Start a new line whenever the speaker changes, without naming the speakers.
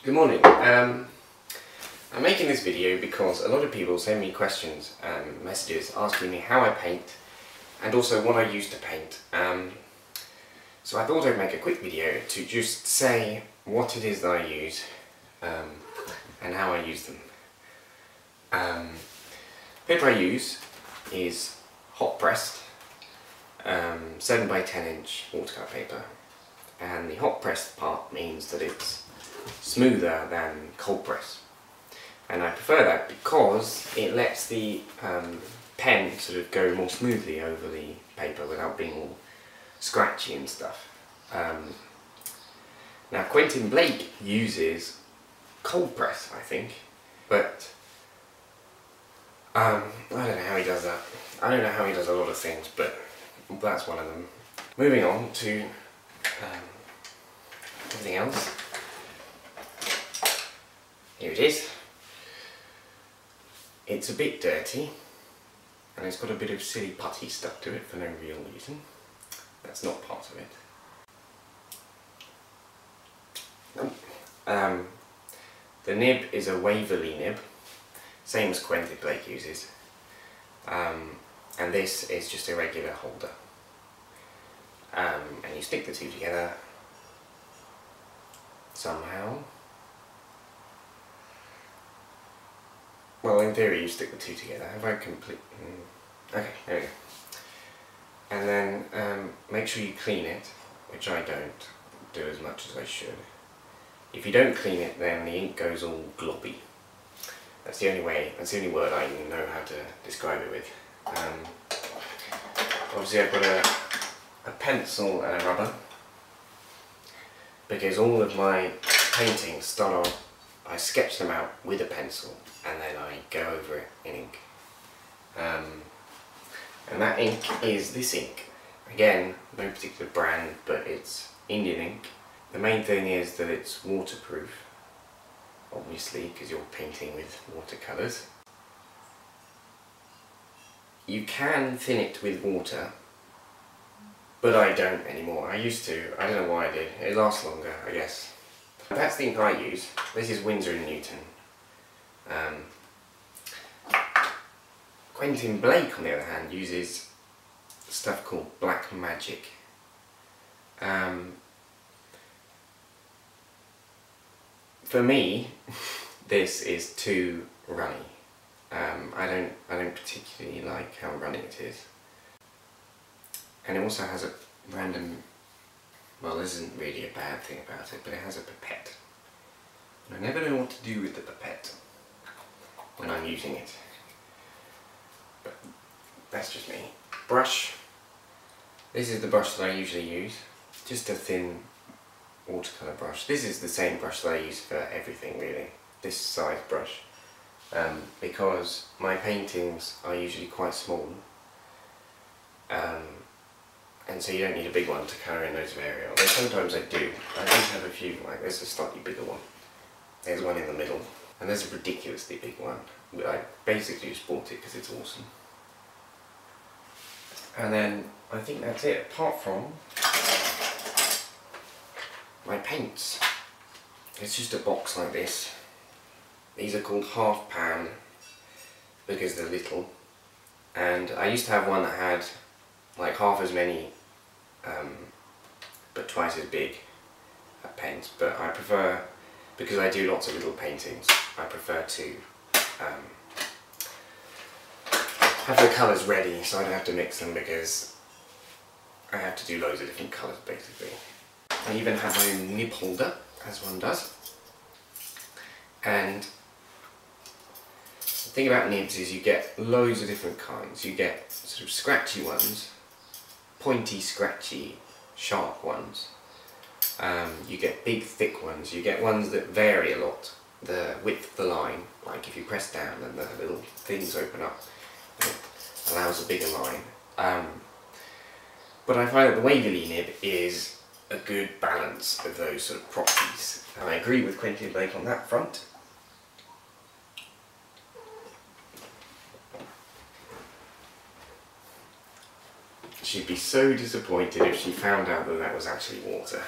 Good morning. I'm making this video because a lot of people send me questions and messages asking me how I paint and also what I use to paint. So I thought I'd make a quick video to just say what it is that I use and how I use them. Paper I use is hot pressed 7 by 10 inch watercolour paper, and the hot pressed part means that it's smoother than cold press, and I prefer that because it lets the pen sort of go more smoothly over the paper without being all scratchy and stuff. Now Quentin Blake uses cold press, I think, but I don't know how he does that. I don't know how he does a lot of things, but that's one of them. Moving on to everything else. Here it is. It's a bit dirty and it's got a bit of silly putty stuck to it for no real reason. That's not part of it. Nope. The nib is a Waverley nib, same as Quentin Blake uses, and this is just a regular holder, and you stick the two together somehow. Well, in theory you stick the two together. Have I complete... Okay, there we go. And then make sure you clean it, which I don't do as much as I should. If you don't clean it, then the ink goes all globby. That's the only way, that's the only word I know how to describe it with. Obviously I've got a pencil and a rubber, because all of my paintings start off, I sketch them out with a pencil and then I go over it in ink. And that ink is this ink. Again, no particular brand, but it's Indian ink. The main thing is that it's waterproof, obviously, because you're painting with watercolours. You can thin it with water, but I don't anymore. I used to. I don't know why I did. It lasts longer, I guess. That's the ink I use. This is Winsor & Newton. Quentin Blake, on the other hand, uses stuff called Black Magic. For me, this is too runny. I don't particularly like how runny it is. And it also has a random, well, this isn't really a bad thing about it, but it has a pipette. And I never know what to do with the pipette when I'm using it. But that's just me. Brush. This is the brush that I usually use. Just a thin watercolour brush. This is the same brush that I use for everything, really. This size brush. Because my paintings are usually quite small. And so you don't need a big one to colour in loads of area. Although sometimes I do. I do have a few, like there's a slightly bigger one. There's one in the middle. And there's a ridiculously big one. I basically just bought it because it's awesome. And then I think that's it, apart from my paints. It's just a box like this. These are called half pan because they're little. And I used to have one that had like half as many but twice as big pens, but I prefer, because I do lots of little paintings, I prefer to have the colours ready so I don't have to mix them, because I have to do loads of different colours basically. I even have my own nib holder, as one does. And the thing about nibs is you get loads of different kinds. You get sort of scratchy ones, pointy, scratchy, sharp ones. You get big, thick ones. You get ones that vary a lot. The width of the line, like if you press down and the little things open up, it allows a bigger line. But I find that the Waverley nib is a good balance of those sort of properties. And I agree with Quentin Blake on that front. She'd be so disappointed if she found out that that was actually water.